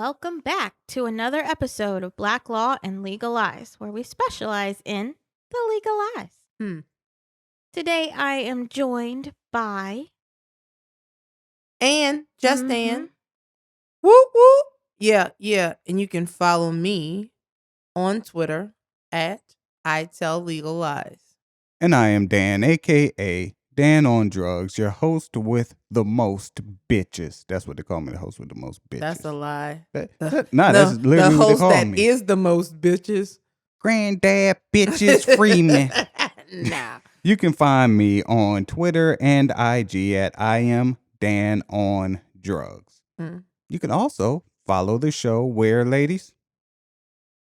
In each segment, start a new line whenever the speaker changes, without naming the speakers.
Welcome back to another episode of Black Law and Legal Lies, where we specialize in the legal lies. Today I am joined by
And just Dan. Whoop whoop. Yeah. And you can follow me on Twitter at I Tell Legal Lies.
And I am Dan, aka Dan on Drugs, your host with the most bitches. That's what they call me, the host with the most bitches.
That's a lie.
That's literally
the
what
host
they call
that
me.
is the most bitches.
Granddad bitches free me.
Nah.
You can find me on Twitter and IG at I am Dan on Drugs. You can also follow the show where, ladies?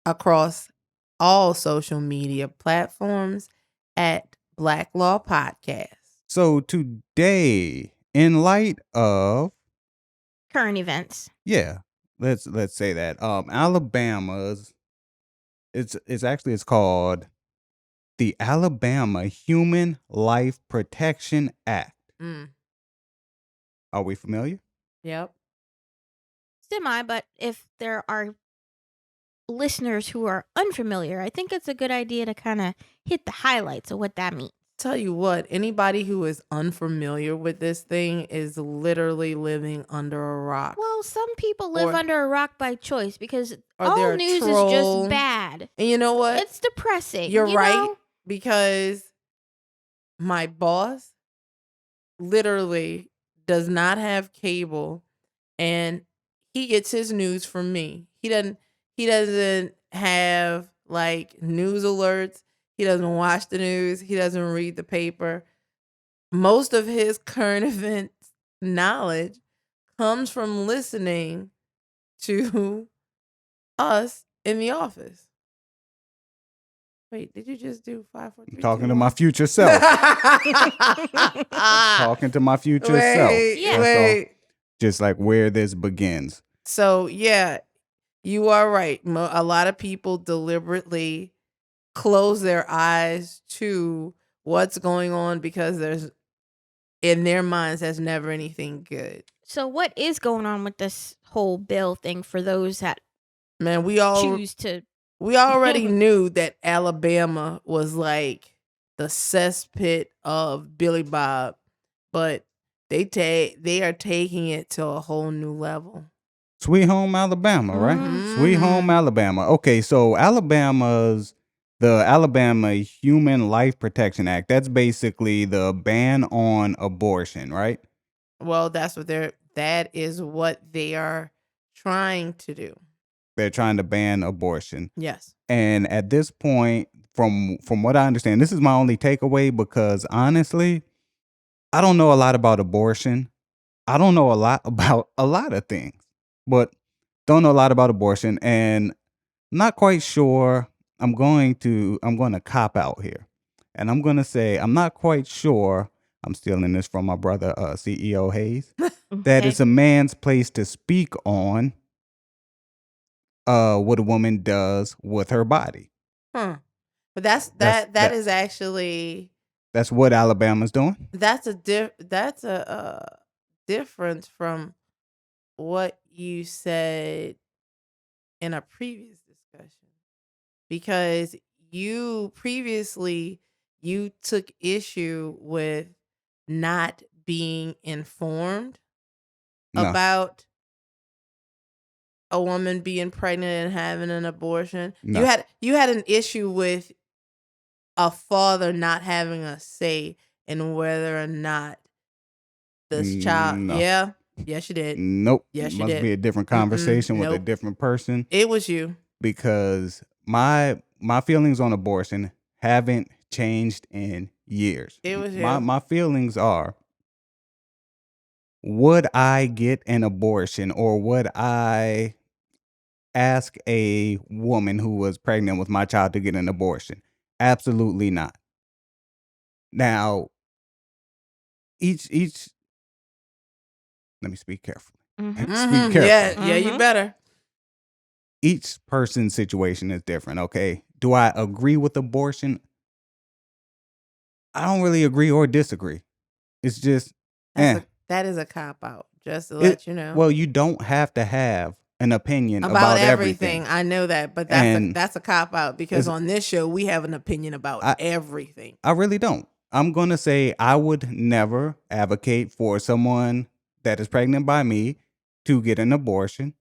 Across all social media platforms at Black Law Podcast.
So today, in light of
current events.
Yeah, let's say that. Alabama's it's called the Alabama Human Life Protection Act. Are we familiar?
Yep.
Semi, but if there are listeners who are unfamiliar, I think it's a good idea to kind of hit the highlights of what that means.
Tell you what, anybody who is unfamiliar with this thing is literally living under a rock.
Well, some people live under a rock by choice because all news
troll.
is just bad.
And you know what?
It's depressing.
You're right,
know?
because my boss literally does not have cable, and he gets his news from me. He doesn't have like news alerts. He doesn't watch the news. He doesn't read the paper. Most of his current events knowledge comes from listening to us in the office. Wait, did you just do 5, 4, 3,
Talking
2,
to
1?
my future self. Talking to my future self.
Wait.
Just like where this begins.
So, yeah, you are right. A lot of people deliberately close their eyes to what's going on because there's, in their minds, there's never anything good.
So what is going on with this whole bill thing for those that
choose
to?
We already knew that Alabama was like the cesspit of Billy Bob, but they are taking it to a whole new level.
Sweet home Alabama, right? Sweet home Alabama. Okay, so the Alabama Human Life Protection Act, that's basically the ban on abortion, right?
Well, that is what they are trying to do.
They're trying to ban abortion.
Yes.
And at this point, from what I understand, this is my only takeaway because honestly, I don't know a lot about abortion. I don't know a lot about a lot of things, but don't know a lot about abortion, and I'm not quite sure. I'm going to cop out here, and I'm going to say I'm not quite sure. I'm stealing this from my brother, CEO Hayes, that it's a man's place to speak on what a woman does with her body.
But that is actually,
that's what Alabama's doing.
That's a difference from what you said in a previous discussion, because you previously took issue with not being informed about a woman being pregnant and having an abortion.
No.
You had an issue with a father not having a say in whether or not this child.
No.
Yeah. Yes, you did.
Nope.
Yes, you
Must
did.
be a different conversation with a
Nope.
different person.
It was you.
Because my feelings on abortion haven't changed in years.
It was you.
My feelings are, would I get an abortion, or would I ask a woman who was pregnant with my child to get an abortion? Absolutely not. Now, each let me speak carefully. Speak carefully.
Yeah, you better.
Each person's situation is different, okay? Do I agree with abortion? I don't really agree or disagree. It's just,
that is a cop out, just to let you know.
Well, you don't have to have an opinion about everything.
I know that, but
And
that's a cop out because
it's-
on this show we have an opinion about everything.
I really don't. I'm going to say I would never advocate for someone that is pregnant by me to get an abortion.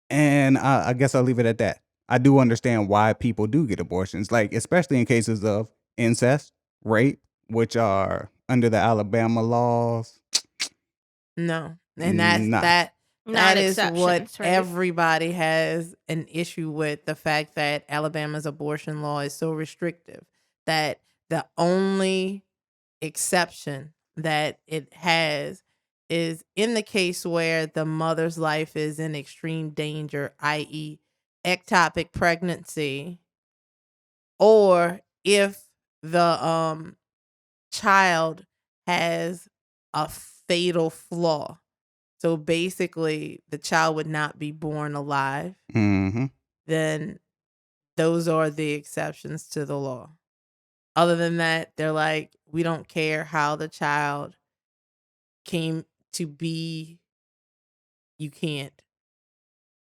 And I guess I'll leave it at that. I do understand why people do get abortions, like especially in cases of incest, rape, which are under the Alabama laws.
No. And that is what
exceptions, right?
everybody has an issue with, the fact that Alabama's abortion law is so restrictive that the only exception that it has is in the case where the mother's life is in extreme danger, i.e., ectopic pregnancy, or if the child has a fatal flaw. So basically, the child would not be born alive.
Mm-hmm.
Then those are the exceptions to the law. Other than that, they're like, we don't care how the child came to be. You can't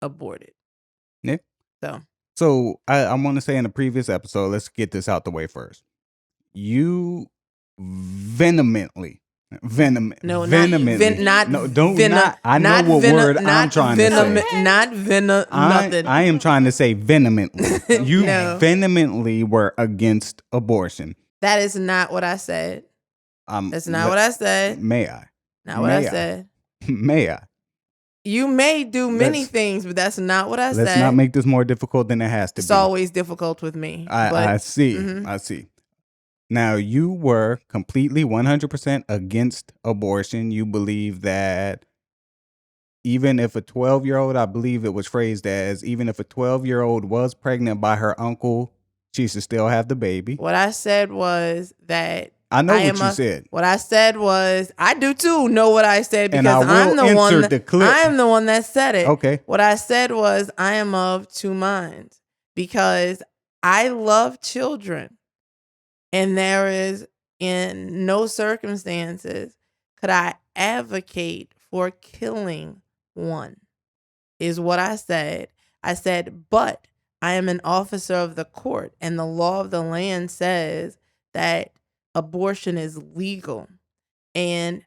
abort it.
Yeah.
So
I want to say in the previous episode, let's get this out the way first. You vehemently. I know what word I'm trying to say. I am trying to say vehemently. You vehemently were against abortion.
That is not what I said. That's not what I said.
May I?
Not what I said.
May I?
You may do many things, but that's not what I said.
Let's not make this more difficult than it has to be.
It's always difficult with me.
I see. Mm-hmm. I see. Now, you were completely 100% against abortion. You believe that even if a 12-year-old, I believe it was phrased as, even if a 12-year-old was pregnant by her uncle, she should still have the baby.
What I said was that
I know what you said.
What I said was, I do too know what I said because
I'm the
one that said it.
Okay.
What I said was, I am of two minds because I love children. And there is, in no circumstances, could I advocate for killing one, is what I said. I said, but I am an officer of the court, and the law of the land says that abortion is legal. And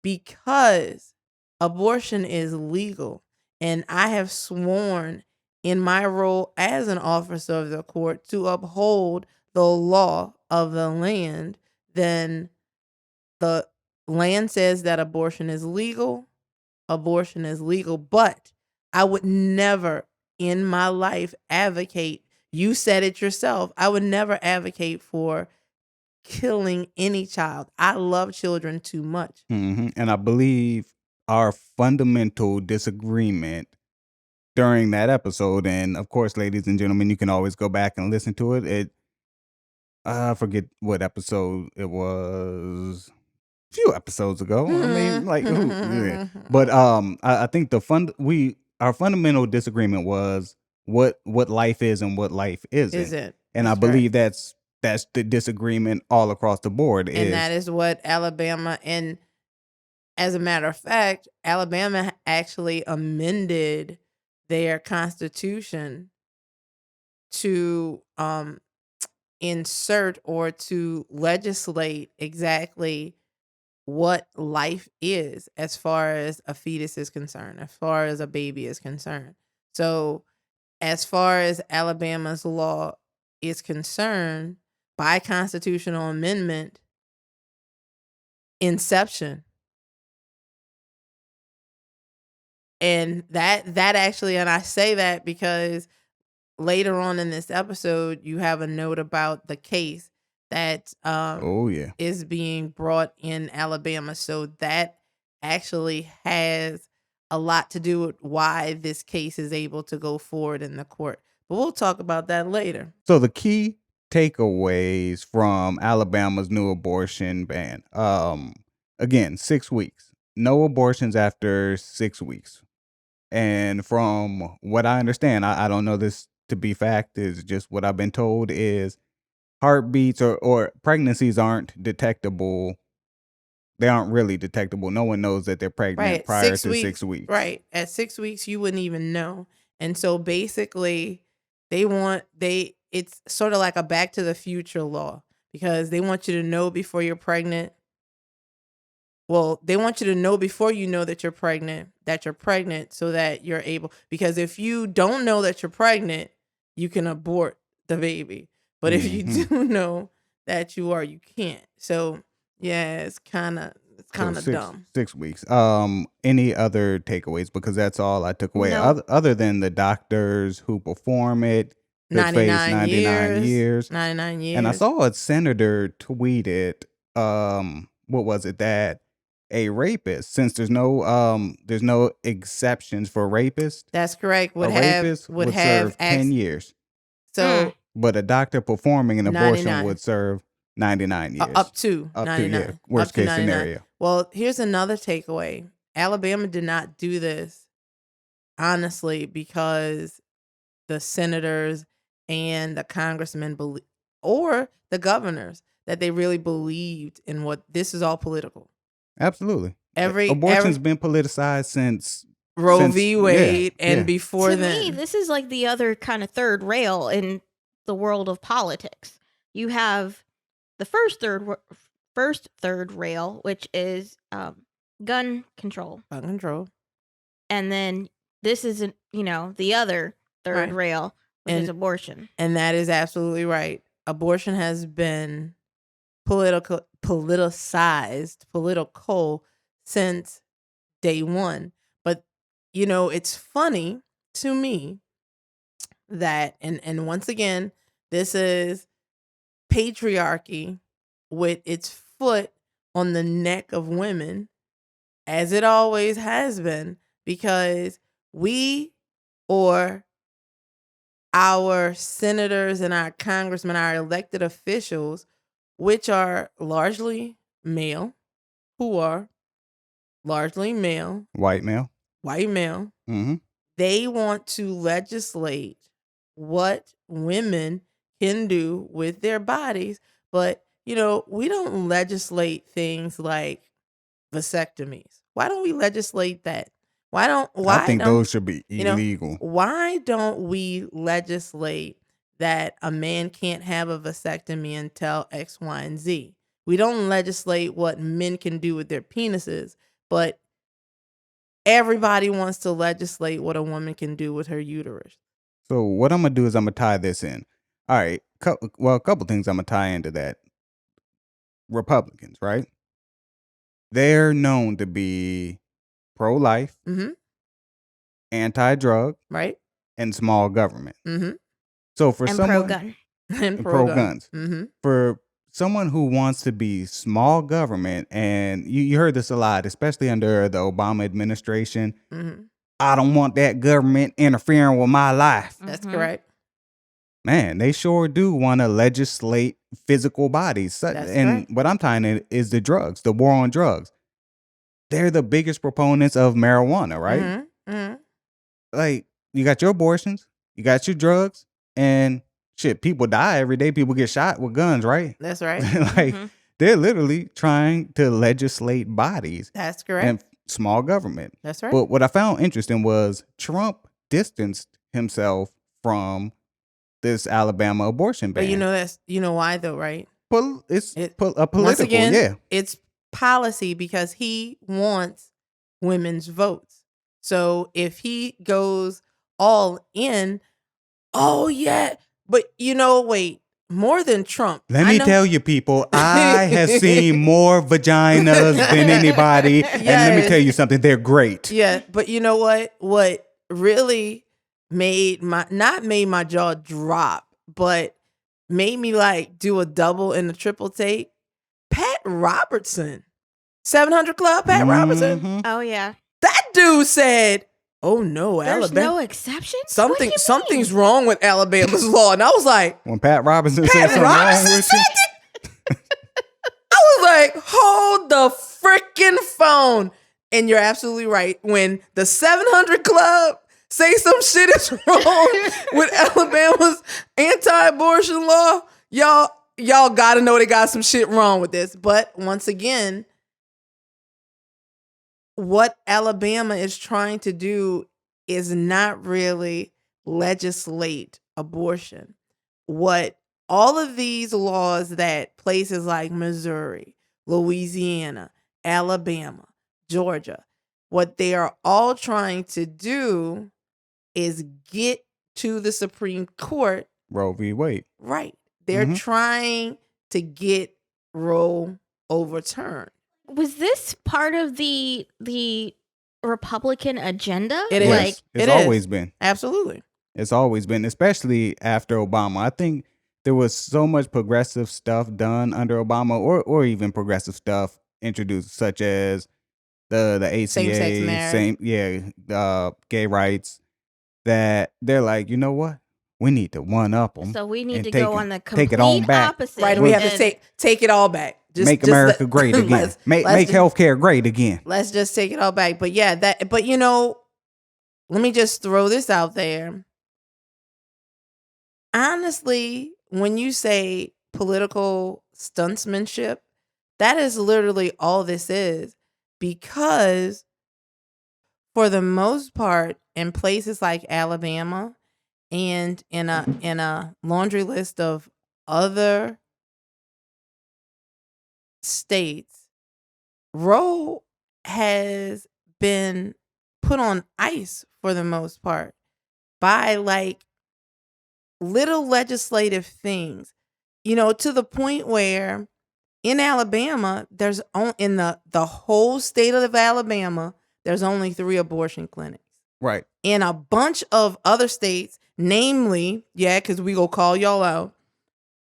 because abortion is legal, and I have sworn in my role as an officer of the court to uphold the law of the land, then the land says that abortion is legal. Abortion is legal, but I would never in my life advocate, you said it yourself, I would never advocate for killing any child. I love children too much.
Mm-hmm. And I believe our fundamental disagreement during that episode, and of course, ladies and gentlemen, you can always go back and listen to it. I forget what episode it was. A few episodes ago. I mean, like, yeah. But I think our fundamental disagreement was what life is and what life isn't. And I believe that's the disagreement all across the board.
And that is what Alabama, and as a matter of fact, Alabama actually amended their constitution to insert or to legislate exactly what life is as far as a fetus is concerned, as far as a baby is concerned. So as far as Alabama's law is concerned, by constitutional amendment, inception. And that actually, and I say that because later on in this episode, you have a note about the case that is being brought in Alabama. So that actually has a lot to do with why this case is able to go forward in the court. But we'll talk about that later.
So the key takeaways from Alabama's new abortion ban. Again, 6 weeks. No abortions after 6 weeks. And from what I understand, I don't know this to be fact, is just what I've been told, is heartbeats or pregnancies aren't detectable They aren't really detectable. No one knows that they're pregnant
Right.
prior
6
to
weeks.
6 weeks.
Right. At 6 weeks, you wouldn't even know. And so basically, it's sort of like a Back to the Future law, because they want you to know before you're pregnant. Well, they want you to know before you know that you're pregnant, so that you're able, because if you don't know that you're pregnant, you can abort the baby. But if you
Mhm.
do know that you are, you can't. So yeah, it's kind of
So
dumb.
6 weeks. Any other takeaways? Because that's all I took away.
No.
Other than the doctors who perform it could face 99 years.
99 years.
And I saw a senator tweeted, what was it, that a rapist, since there's no exceptions for rapists,
That's correct.
a rapist would serve 10 years.
So
But a doctor performing an abortion
99.
would serve 99 years.
up to 99.
yeah. Worst
Up to
case
99.
scenario.
Well, here's another takeaway. Alabama did not do this, honestly, because the senators and the congressmen or the governors, that they really believed in what this is all political.
Absolutely.
every
Abortion's been politicized since
Roe v. Wade
yeah,
and
yeah.
before
To
then.
me, this is like the other kind of third rail in the world of politics. You have the first third rail, which is gun control,
Gun control.
and then this is the other third
Right.
rail, which
And-
is abortion.
And that is absolutely right. Abortion has been politicized since day one. But, it's funny to me that, and once again, this is patriarchy with its foot on the neck of women, as it always has been, because we, or our senators and our congressmen, our elected officials, which are largely male, white male,
Mm-hmm.
they want to legislate what women can do with their bodies. But, we don't legislate things like vasectomies. Why don't we legislate that?
I think those should be illegal.
Why don't we legislate that a man can't have a vasectomy until X, Y, and Z? We don't legislate what men can do with their penises, but everybody wants to legislate what a woman can do with her uterus.
So what I'm going to do is I'm going to tie this in. All right. A couple things I'm going to tie into that. Republicans, right? They're known to be pro-life,
Mm-hmm.
anti-drug,
Right?
and small government.
Mm-hmm.
So for
And
someone
pro-gun.
And
pro-guns.
Mm-hmm.
For someone who wants to be small government, and you heard this a lot, especially under the Obama administration,
Mm-hmm.
I don't want that government interfering with my life.
That's
Mhm.
correct.
Man, they sure do want to legislate physical bodies.
That's
And
right.
what I'm tying in is the drugs, the war on drugs. They're the biggest proponents of marijuana, right?
Mm-hmm. Mm-hmm.
Like, you got your abortions, you got your drugs, and shit, people die every day. People get shot with guns, right?
That's right.
Like,
Mhm.
they're literally trying to legislate bodies
That's correct.
and small government.
That's right.
But what I found interesting was Trump distanced himself from this Alabama abortion ban.
But you know why though, right?
It's
It-
a political,
Once again,
yeah.
it's policy, because he wants women's votes. So if he goes all in, oh yeah, but wait, more than Trump.
Let
I
me
know-
tell you, people, I have seen more vaginas than anybody. And let me
Yes.
tell you something, they're great.
Yeah, but you know what? What really made my jaw drop, but made me like do a double and a triple take. Pat Robertson, 700 Club. Pat Robertson.
Mhm.
Oh yeah.
That dude said, "Oh no,
There's
Alabama.
no exceptions. What do you mean?
Something's wrong with Alabama's law." And I was like,
When Pat Robinson
Pat
said something wrong
Robertson
with
said
you,
it. I was like, hold the freaking phone. And you're absolutely right. When the 700 Club say some shit is wrong with Alabama's anti-abortion law, y'all gotta know they got some shit wrong with this. But once again, what Alabama is trying to do is not really legislate abortion. What all of these laws that places like Missouri, Louisiana, Alabama, Georgia, what they are all trying to do is get to the Supreme Court.
Roe v. Wade.
Right. They're trying to get Roe overturned.
Was this part of the Republican agenda?
It
Yes,
is.
it's
It
always
is.
been.
Absolutely.
It's always been, especially after Obama. I think there was so much progressive stuff done under Obama, or even progressive stuff introduced, such as the ACA,
Same-sex marriage.
gay rights, that they're like, you know what? We need to one up them.
So we need
and
to
take
go
it-
on the
take it
complete
on back.
opposite.
Right. We have
and-
to take it all back.
Make America great again.
let's
Make
just-
healthcare great again.
Let's just take it all back. But yeah, but let me just throw this out there. Honestly, when you say political stuntsmanship, that is literally all this is. Because for the most part, in places like Alabama and in a laundry list of other states, Roe has been put on ice for the most part by like little legislative things, to the point where in Alabama, there's in the whole state of Alabama, there's only 3 abortion clinics.
Right.
In a bunch of other states, namely, because we go call y'all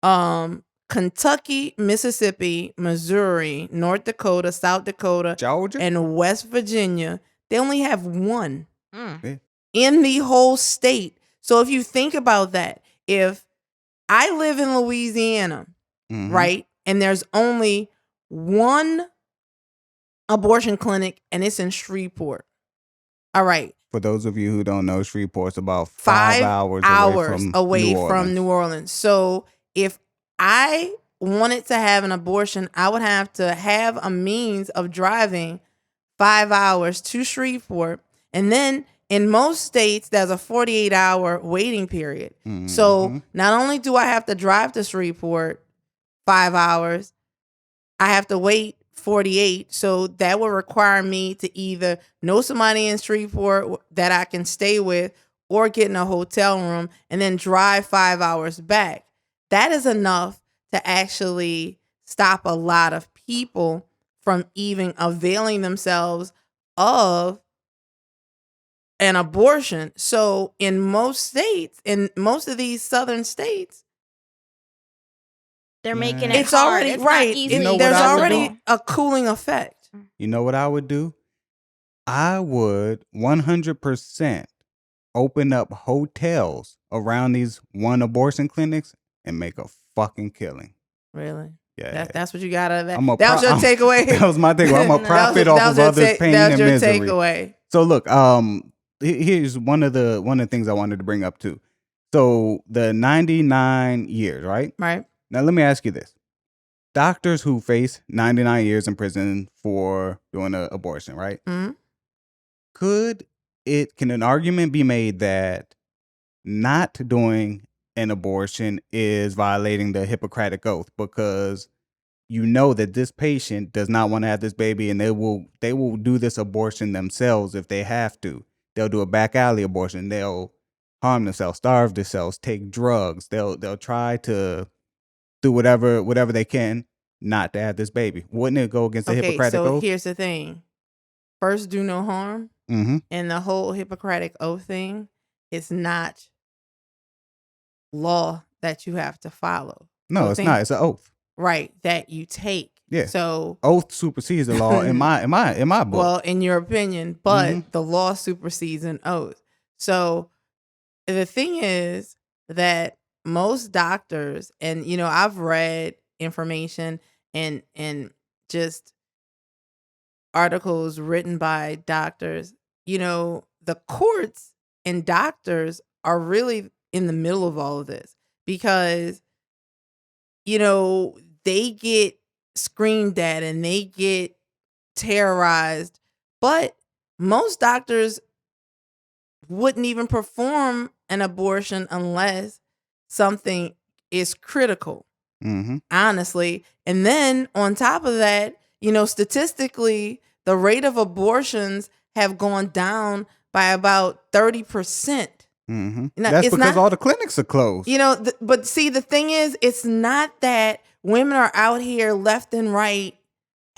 out, Kentucky, Mississippi, Missouri, North Dakota, South Dakota,
Georgia.
and West Virginia, they only have 1
Mm.
in the whole state. So if you think about that, if I live in Louisiana, right, and there's only 1 abortion clinic and it's in Shreveport. All right.
For those of you who don't know, Shreveport's about
5
hours
away
New
from New Orleans. So if I wanted to have an abortion, I would have to have a means of driving 5 hours to Shreveport. And then in most states, there's a 48-hour waiting period. So not only do I have to drive to Shreveport 5 hours, I have to wait 48. So that would require me to either know somebody in Shreveport that I can stay with or get in a hotel room and then drive 5 hours back. That is enough to actually stop a lot of people from even availing themselves of an abortion. So in most states, in most of these southern states,
They're making it
it's
hard.
already
It's
right.
Not easily
There's
accessible.
already a cooling effect.
You know what I would do? I would 100% open up hotels around these 1 abortion clinics and make a fucking killing.
Really?
Yeah.
That's what you got out of that.
I'm a
That was your
I'm-
takeaway.
That was my takeaway. I'm a
That
profit
That
off
was
of
your
others' pain
that was
and
your
misery.
takeaway.
So look, here's one of the things I wanted to bring up too. So the 99 years, right?
Right.
Now let me ask you this. Doctors who face 99 years in prison for doing an abortion, right?
Mhm.
Can an argument be made that not doing an abortion is violating the Hippocratic Oath, because you know that this patient does not want to have this baby, and they will do this abortion themselves if they have to. They'll do a back alley abortion. They'll harm themselves, starve themselves, take drugs. They'll try to do whatever they can not to have this baby. Wouldn't it go against the
Okay,
Hippocratic
so
Oath?
here's the thing. First, do no harm.
Mm-hmm.
And the whole Hippocratic Oath thing is not law that you have to follow.
No,
So
it's not. It's an oath.
Right, that you take.
Yeah.
So,
Oath supersedes the law in my book.
well, in your opinion, but the law supersedes an oath. So the thing is that most doctors, and I've read information and just articles written by doctors, the courts and doctors are really in the middle of all of this because they get screamed at and they get terrorized But most doctors wouldn't even perform an abortion unless something is critical, honestly. And then on top of that, statistically, the rate of abortions have gone down by about 30%.
That's because all the clinics are closed.
But see, the thing is, it's not that women are out here left and right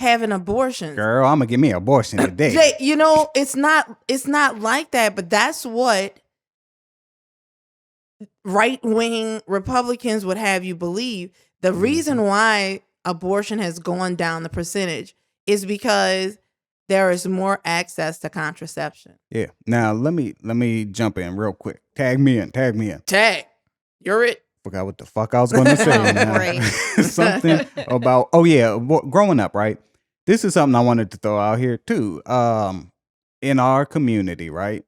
having abortions.
Girl, I'm gonna get me an abortion today.
It's not like that, but that's what right-wing Republicans would have you believe. The reason why abortion has gone down the percentage is because there is more access to contraception.
Yeah. Now let me jump in real quick. Tag me in.
Tag. You're it.
Forgot what the fuck I was going to say.
Right.
Something about growing up, right? This is something I wanted to throw out here too. In our community, right?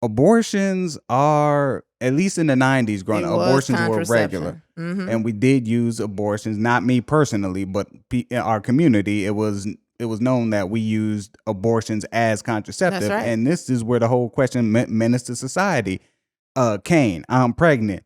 Abortions are, at least in the 90s growing up, abortions were regular. And we did use abortions, not me personally, but in our community, it was known that we used abortions as contraceptive.
That's right.
And this is where the whole question menace to society. Kane, I'm pregnant.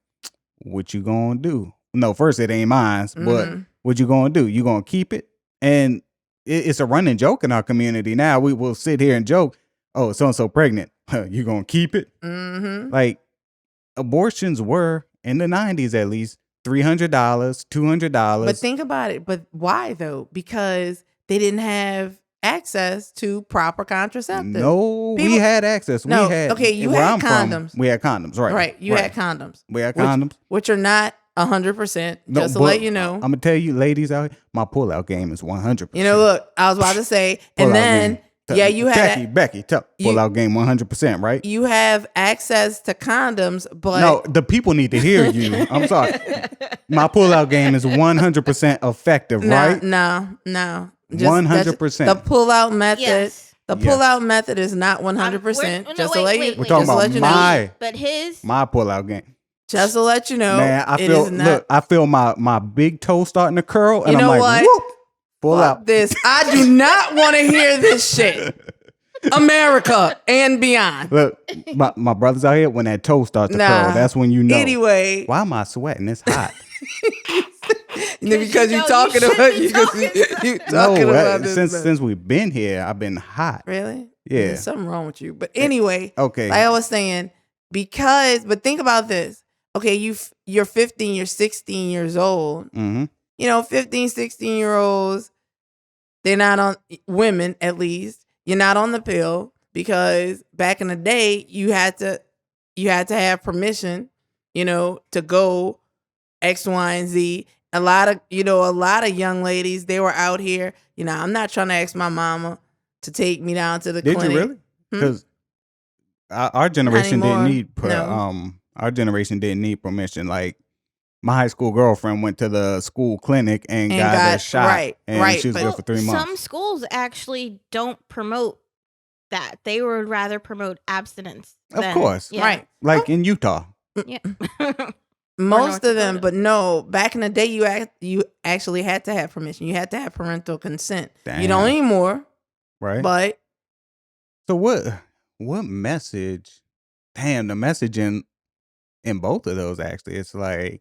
What you gonna do? No, first it ain't mine, but what you gonna do? You gonna keep it? And it's a running joke in our community now. We will sit here and joke, oh, so-and-so pregnant. You gonna keep it? Like, abortions were, in the 90s at least, $300, $200.
But think about it. But why though? Because they didn't have access to proper contraceptives.
No, we had access.
No,
we had,
okay, you
where
had
I'm
condoms.
From, we had condoms, right?
Right, you had condoms.
We had condoms.
Which are not 100%, just to let you know.
I'm going to tell you, ladies out here, my pullout game is 100%.
Look, I was about to say, and then, you had...
Becky, pullout game 100%, right?
You have access to condoms, but...
No, the people need to hear you. I'm sorry. My pullout game is 100% effective, right?
No.
100%.
The pull-out method...
Yes.
The pull-out method is not 100%. Just to let you know.
We're talking about my pull-out game.
Just to let you know,
man, I feel my big toe starting to curl, and
you know
I'm like, whoop, pull out.
This. I do not want to hear this shit. America and beyond.
Look, my brothers out here, when that toe starts to curl, that's when you know.
Anyway.
Why am I sweating? It's hot.
Because you're talking about this.
Since we've been here, I've been hot.
Really?
Yeah.
There's something wrong with you. But anyway,
okay.
Like I was saying, but think about this. Okay, you're 15, you're 16 years old. 15, 16-year-olds, they're not on, women at least, you're not on the pill, because back in the day, you had to have permission, to go X, Y, and Z. A lot of young ladies, they were out here. I'm not trying to ask my mama to take me down to the clinic.
Did you really? Because our generation didn't need our generation didn't need permission. Like, my high school girlfriend went to the school clinic and got a shot. Right. She was good for 3 months.
Some schools actually don't promote that. They would rather promote abstinence.
Of course.
Yeah.
Right.
Like in Utah.
Yeah.
Most of them, but no, back in the day, you actually had to have permission. You had to have parental consent.
Damn.
You don't anymore.
Right.
But.
So what message, the messaging in both of those, actually, it's like,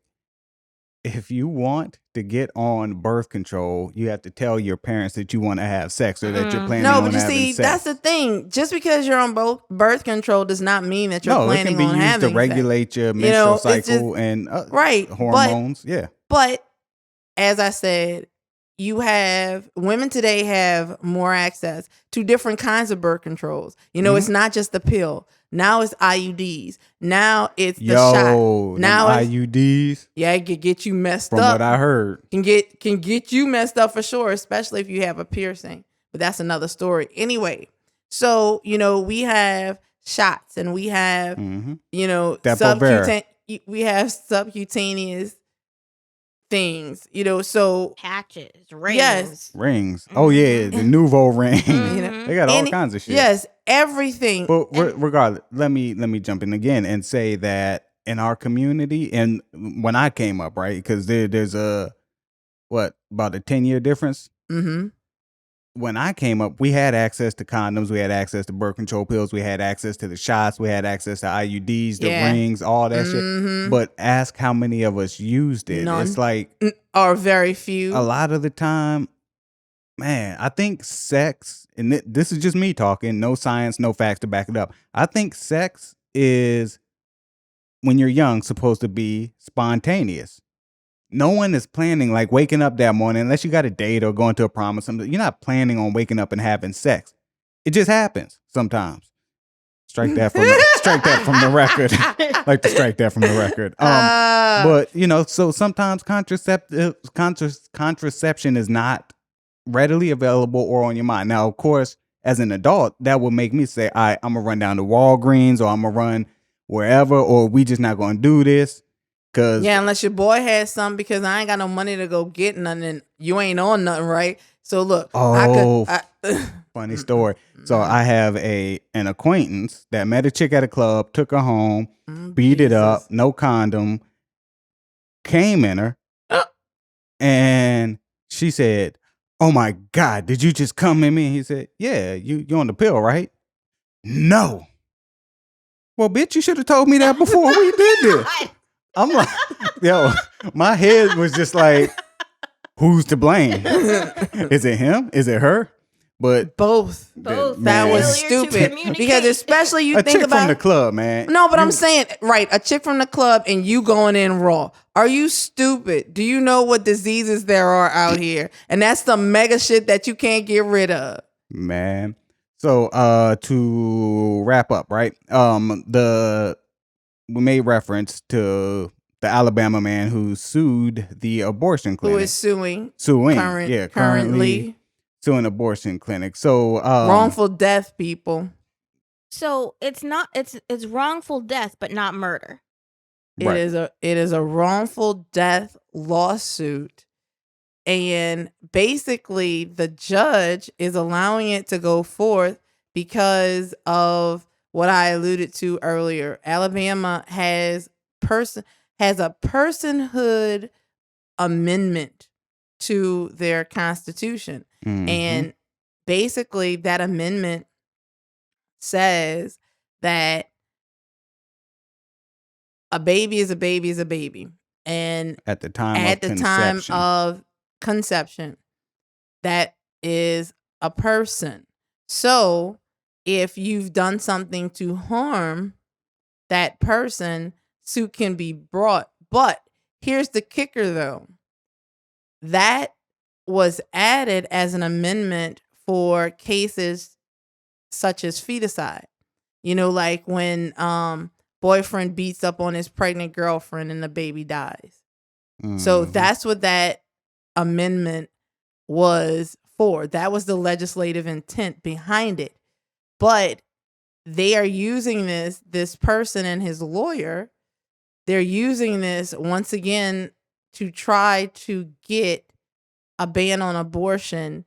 if you want to get on birth control, you have to tell your parents that you want to have sex or that you're planning on having sex. No, but you see,
that's the thing. Just because you're on birth control does not mean that you're planning on having sex. No, it can be used to
regulate your menstrual cycle and hormones.
But as I said, women today have more access to different kinds of birth controls. It's not just the pill. Now it's IUDs. Now it's the shot. Now
IUDs.
Yeah, it can get you messed
up. From what I heard.
Can get you messed up for sure, especially if you have a piercing. But that's another story. Anyway, so, we have shots and we have, subcutaneous things, so
patches, rings.
Yes.
Rings. Oh yeah, the Nouveau ring. They got all kinds of shit.
Yes, everything.
But regardless, let me jump in again and say that in our community, and when I came up, right, because there's about a 10-year difference. when I came up, we had access to condoms, we had access to birth control pills, we had access to the shots, we had access to IUDs, the rings, all that shit. But ask how many of us used it.
None.
It's like,
or very few.
A lot of the time, man, I think sex, and this is just me talking, no science, no facts to back it up. I think sex is, when you're young, supposed to be spontaneous. No one is planning, like, waking up that morning, unless you got a date or going to a prom or something. You're not planning on waking up and having sex. It just happens sometimes. Strike that from the record. Like to strike that from the record. But so sometimes contraception is not readily available or on your mind. Now, of course, as an adult, that would make me say, all right, I'm gonna run down to Walgreens, or I'm gonna run wherever, or we just not gonna do this.
Unless your boy has something, because I ain't got no money to go get nothing. You ain't on nothing, right? So look,
funny story. So I have an acquaintance that met a chick at a club, took her home, beat it up, no condom, came in her, and she said, "Oh my God, did you just come in me?" And he said, "Yeah, you on the pill, right?" "No." "Well, bitch, you should have told me that before we did this." I'm like, my head was just like, who's to blame? Is it him? Is it her? But
both. That was stupid. Because especially you think about
from the club, man.
No, but I'm saying, right, a chick from the club and you going in raw. Are you stupid? Do you know what diseases there are out here? And that's the mega shit that you can't get rid of.
Man. So to wrap up, right? We made reference to the Alabama man who sued the abortion clinic.
Who is suing?
Currently suing abortion clinic. So
wrongful death, people.
So it's wrongful death, but not murder.
Right. It is a wrongful death lawsuit, and basically the judge is allowing it to go forth because of what I alluded to earlier. Alabama has a personhood amendment to their constitution. And basically that amendment says that a baby is a baby is a baby. And
at the time
of conception, that is a person. So if you've done something to harm that person, suit can be brought. But here's the kicker, though. That was added as an amendment for cases such as feticide. Like when boyfriend beats up on his pregnant girlfriend and the baby dies. So that's what that amendment was for. That was the legislative intent behind it. But they are using this person and his lawyer, they're using this once again to try to get a ban on abortion.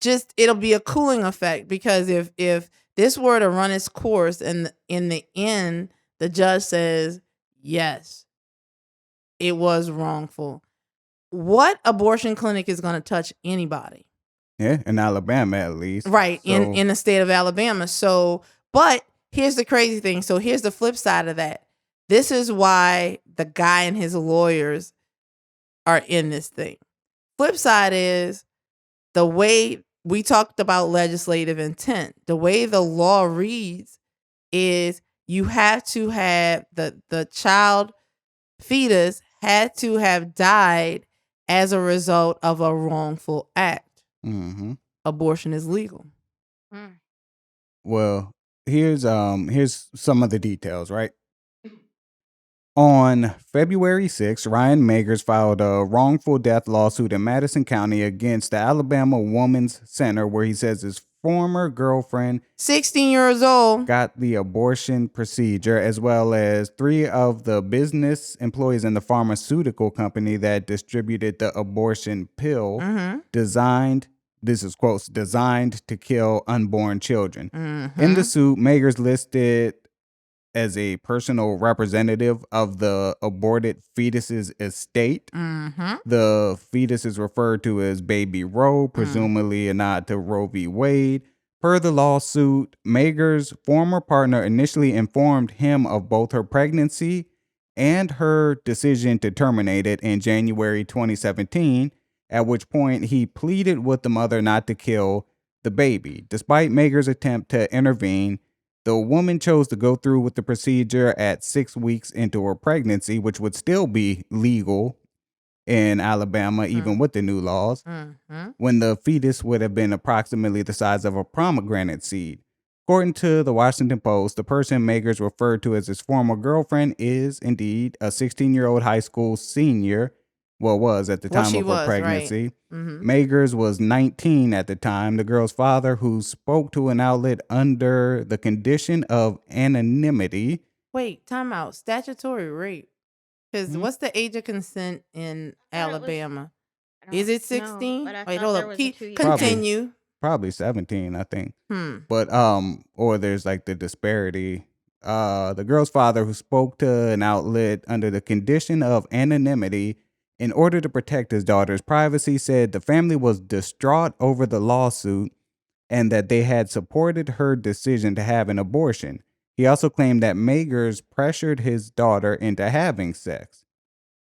Just, it'll be a cooling effect, because if this were to run its course and in the end, the judge says, yes, it was wrongful. What abortion clinic is going to touch anybody?
Yeah, in Alabama at least.
Right, so, in the state of Alabama. So, but here's the crazy thing. So here's the flip side of that. This is why the guy and his lawyers are in this thing. Flip side is the way we talked about legislative intent. The way the law reads is you have to have the child fetus had to have died as a result of a wrongful act. Abortion is legal.
Well, here's some of the details, right? On February 6th, Ryan Magers filed a wrongful death lawsuit in Madison County against the Alabama Women's Center, where he says his former girlfriend,
16 years old,
got the abortion procedure, as well as 3 of the business employees in the pharmaceutical company that distributed the abortion pill designed, this is quotes, designed to kill unborn children. In the suit, Magers listed as a personal representative of the aborted fetus's estate. The fetus is referred to as Baby Roe, presumably a nod to Roe v. Wade. Per the lawsuit, Mager's former partner initially informed him of both her pregnancy and her decision to terminate it in January 2017, at which point he pleaded with the mother not to kill the baby. Despite Mager's attempt to intervene, the woman chose to go through with the procedure at 6 weeks into her pregnancy, which would still be legal in Alabama, even with the new laws, when the fetus would have been approximately the size of a pomegranate seed. According to the Washington Post, the person Magers referred to as his former girlfriend is indeed a 16-year-old high school senior. Well, was at the time of her pregnancy.
Right.
Magers was 19 at the time. The girl's father, who spoke to an outlet under the condition of anonymity.
Wait, time out. Statutory rape. Because what's the age of consent in Alabama? Is it 16? Wait, hold up. Continue.
Probably 17, I think. But or there's like the disparity. The girl's father, who spoke to an outlet under the condition of anonymity in order to protect his daughter's privacy, said the family was distraught over the lawsuit and that they had supported her decision to have an abortion. He also claimed that Magers pressured his daughter into having sex.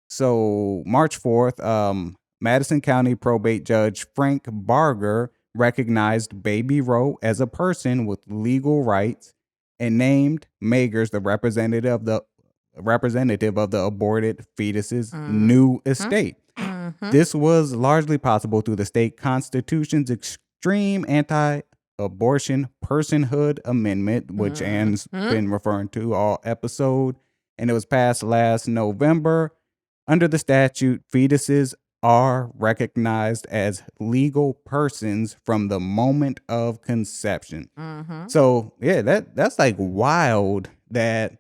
So March 4th, Madison County probate judge Frank Barger recognized Baby Roe as a person with legal rights and named Magers the representative of the aborted fetus's new estate. This was largely possible through the state constitution's extreme anti-abortion personhood amendment, which Anne's been referring to all episode, and it was passed last November. Under the statute, fetuses are recognized as legal persons from the moment of conception. So yeah, that's like wild. That,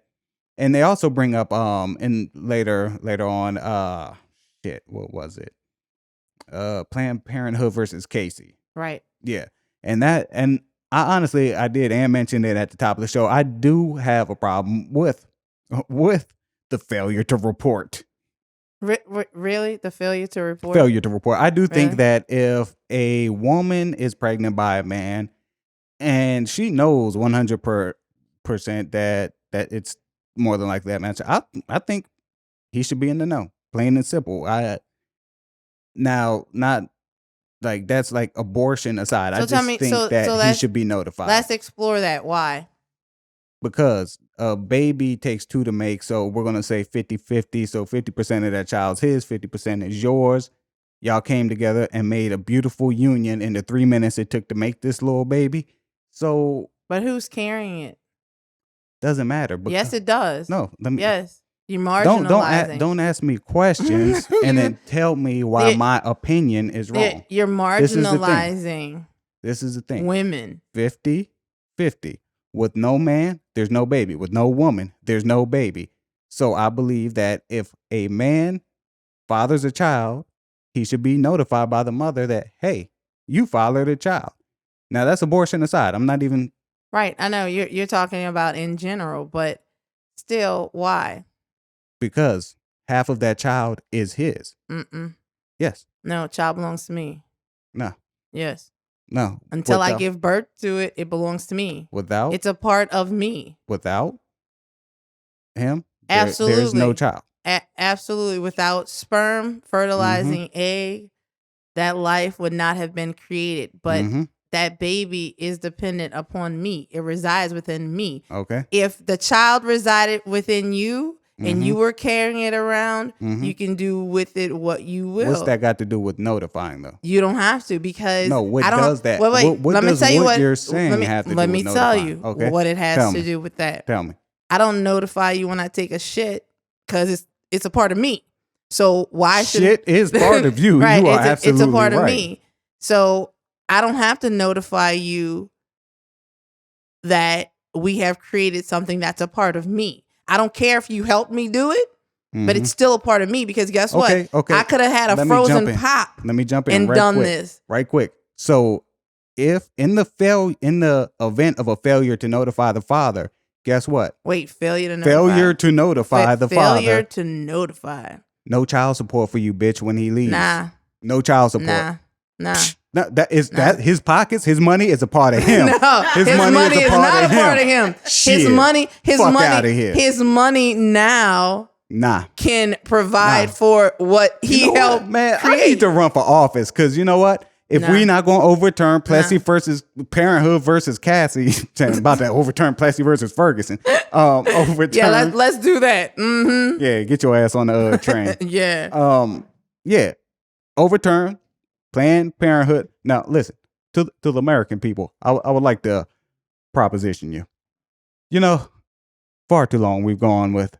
and they also bring up and later on what was it? Planned Parenthood versus Cassey.
Right.
Yeah. And I did and mentioned it at the top of the show. I do have a problem with the failure to report.
Really? The failure to report?
Failure to report. I do think that if a woman is pregnant by a man and she knows 100% that it's more than likely that match, I think he should be in the know. Plain and simple. Now, not like that's like abortion aside.
So
I just think that he should be notified.
Let's explore that. Why?
Because a baby takes two to make, so we're going to say 50-50. So 50% of that child's his, 50% is yours. Y'all came together and made a beautiful union in the 3 minutes it took to make this little baby. So,
but who's carrying it?
Doesn't matter.
Yes, it does.
No,
yes, you're marginalizing.
Don't ask me questions and then tell me why my opinion is wrong.
You're marginalizing.
This is the thing.
Women.
50-50. With no man, there's no baby. With no woman, there's no baby. So I believe that if a man fathers a child, he should be notified by the mother that, hey, you fathered a child. Now that's abortion aside. I'm not even
right. I know you're talking about in general, but still, why?
Because half of that child is his. Yes.
No, child belongs to me.
No.
Yes.
No.
Until I give birth to it, it belongs to me.
Without?
It's a part of me.
Without him?
Absolutely.
There's no child.
Absolutely. Without sperm fertilizing egg, that life would not have been created. But that baby is dependent upon me. It resides within me.
Okay.
If the child resided within you and you were carrying it around, you can do with it what you will.
What's that got to do with notifying, though?
You don't have to, because
what does that?
Wait,
let me tell you what you're saying.
Let me tell you what it has to do with that.
Tell me.
I don't notify you when I take a shit because it's a part of me. So why should
shit is part of you?
Right,
you are absolutely
it's a part
right.
of me. So I don't have to notify you that we have created something that's a part of me. I don't care if you help me do it, but it's still a part of me, because guess what?
Okay.
I could have had a frozen pop.
Let me jump in
and
right
done
quick,
this
right quick. So if in the event of a failure to notify the father, Guess what?
Wait, failure to notify.
Failure to notify the
Failure
father.
to notify.
No child support for you, bitch, when he leaves.
Nah.
No child support.
Nah.
No, that his pockets, his money is a part of him.
No, his money is not a part of him.
Shit.
His
Fuck
money,
outta here.
his money now
Nah.
can provide for what he
You know
helped
what, man,
create.
I need to run for office because you know what? If we not going to overturn Plessy versus Parenthood versus Cassey, about to overturn Plessy versus Ferguson, overturn.
Yeah, let's do that. Mm-hmm.
Yeah, get your ass on the train.
Yeah.
Yeah, overturn Planned Parenthood. Now, listen to the American people. I would like to proposition you. You know, far too long we've gone with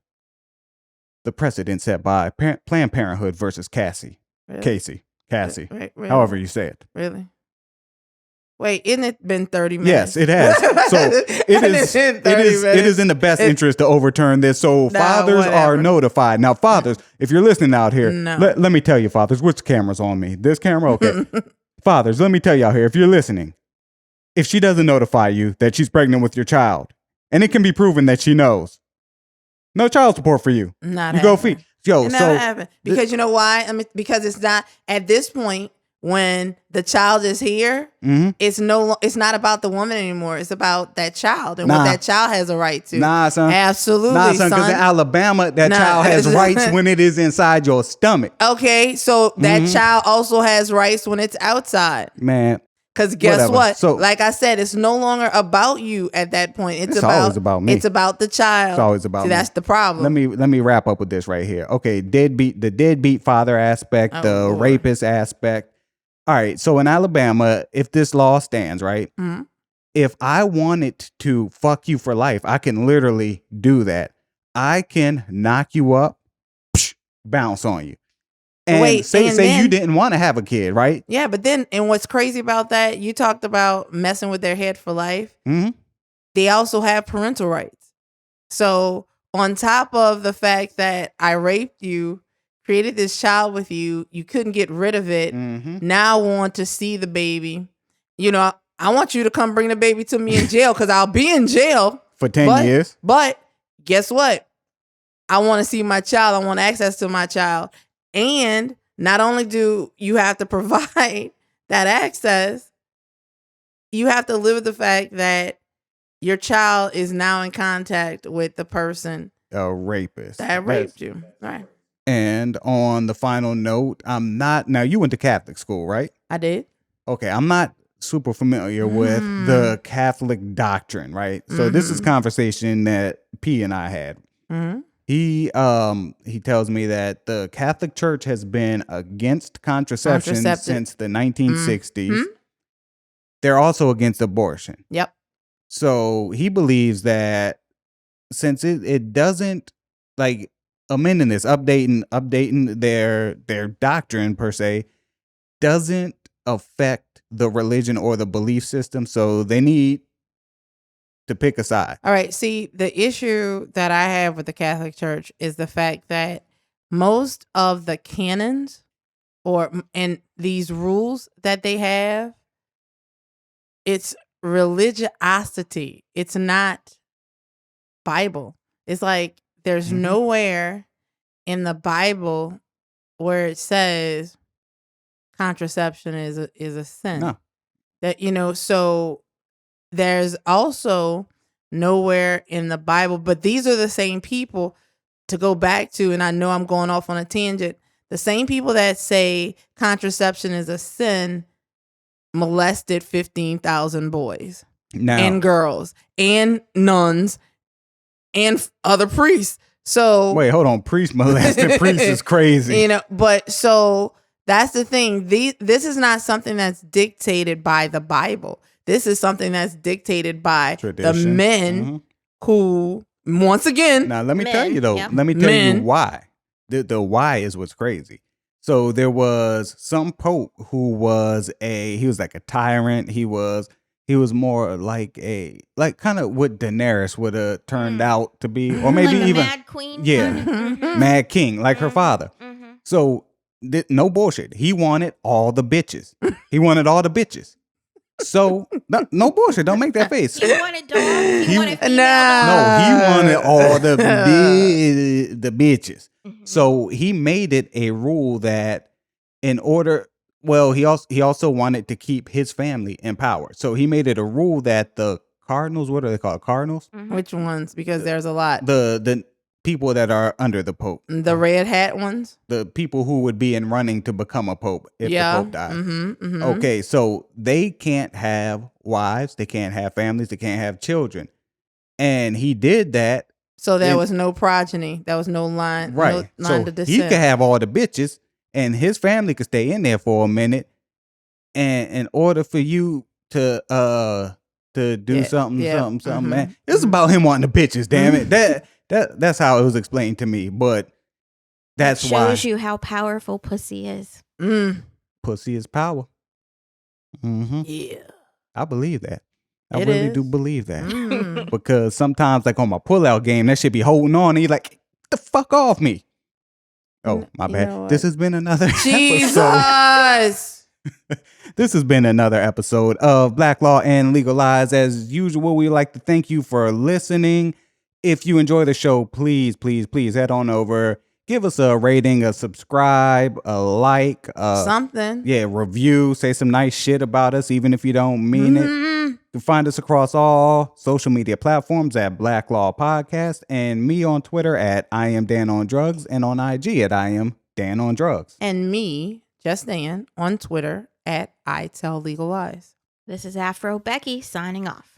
the precedent set by Planned Parenthood versus Cassey.
Really?
Cassie,
Really?
however you say it.
Really? Wait, isn't it been 30 minutes?
Yes, it has. So it is in the best interest to overturn this. So fathers are notified. Now, fathers, if you're listening out here, let me tell you, fathers, which camera's on me? This camera? Okay. Fathers, let me tell you out here, if you're listening, if she doesn't notify you that she's pregnant with your child, and it can be proven that she knows, no child support for you.
Not
go feed. Yo,
it never happened. Because you know why? I mean, because it's not at this point when the child is here.
Mm-hmm.
It's not about the woman anymore. It's about that child and what that child has a right to.
Nah, son.
Absolutely,
nah, son. Because in Alabama, that child has rights when it is inside your stomach.
Okay, so that child also has rights when it's outside.
Man.
Because guess what?
So,
like I said, it's no longer about you at that point. It's
always about me.
It's about the child.
It's always about me.
That's the problem.
Let me wrap up with this right here. Okay, the deadbeat father aspect, the rapist aspect. All right, so in Alabama, if this law stands, right?
Mm-hmm.
If I wanted to fuck you for life, I can literally do that. I can knock you up, bounce on you. And say you didn't want to have a kid, right?
Yeah, but then, and what's crazy about that, you talked about messing with their head for life.
Mm-hmm.
They also have parental rights. So on top of the fact that I raped you, created this child with you, you couldn't get rid of it.
Mm-hmm.
Now I want to see the baby. You know, I want you to come bring the baby to me in jail because I'll be in jail.
For 10 years.
But guess what? I want to see my child. I want access to my child. And not only do you have to provide that access, you have to live with the fact that your child is now in contact with the person,
a rapist
that raped you. Right.
And on the final note, now you went to Catholic school, right?
I did.
Okay, I'm not super familiar with the Catholic doctrine, right? So this is conversation that P and I had.
Mm-hmm.
He tells me that the Catholic Church has been against contraception since the 1960s. Mm-hmm. They're also against abortion.
Yep.
So he believes that since it doesn't, like, amending this, updating their doctrine per se, doesn't affect the religion or the belief system. So they need to pick a side.
All right. See, the issue that I have with the Catholic Church is the fact that most of the canons and these rules that they have, it's religiosity. It's not Bible. It's like there's nowhere in the Bible where it says contraception is a sin.
No.
That so there's also nowhere in the Bible, but these are the same people, to go back to, and I know I'm going off on a tangent, the same people that say contraception is a sin molested 15,000 boys and girls and nuns and other priests. So
wait, hold on. Priest molested priests is crazy.
But so that's the thing. This is not something that's dictated by the Bible. This is something that's dictated by tradition. The men who, once again.
Now, let me tell you, though. Yep. Let me tell you why. The why is what's crazy. So there was some pope who was like a tyrant. He was more like kind of what Daenerys would have turned out to be, or maybe
like
even
Mad Queen.
Yeah, Mad King, like her father.
Mm-hmm.
So no bullshit. He wanted all the bitches. He wanted all the bitches. So no bullshit. Don't make that face.
He wanted dogs. He wanted female
Nah.
No, he wanted all the bitches.
dogs.
So he made it a rule that in order, well, he also wanted to keep his family in power. So he made it a rule that the cardinals, what are they called? Cardinals?
Mhm.
Which ones? Because there's a lot.
The people that are under the Pope.
The red hat ones?
The people who would be in running to become a Pope if the Pope died.
Mm-hmm.
Okay, so they can't have wives, they can't have families, they can't have children. And he did that.
So there was no progeny. There was no line,
Right.
no line to
So
descent.
he could have all the bitches and his family could stay in there for a minute. And in order for you to do something, man. It's about him wanting the bitches, damn it. That's how it was explained to me. But that's
It
why
shows you how powerful pussy is.
pussy is power. Mm-hmm.
Yeah.
I believe that. I
It
really
is.
do believe that.
Mm.
Because sometimes, like on my pullout game, that shit be holding on. And he's like, "Get the fuck off me." Oh, my
You
bad.
know
This
what?
has been another episode.
Jesus.
This has been another episode of Black Law and Legal Lies. As usual, we like to thank you for listening. If you enjoy the show, please head on over. Give us a rating, a subscribe, a like,
Something.
yeah, review. Say some nice shit about us, even if you don't mean it.
Mm.
You can find us across all social media platforms at Black Law Podcast, and me on Twitter at I am Dan on Drugs, and on IG at I am Dan on Drugs.
And me, Just Dan, on Twitter at I Tell Legal Lies.
This is Afro Becky signing off.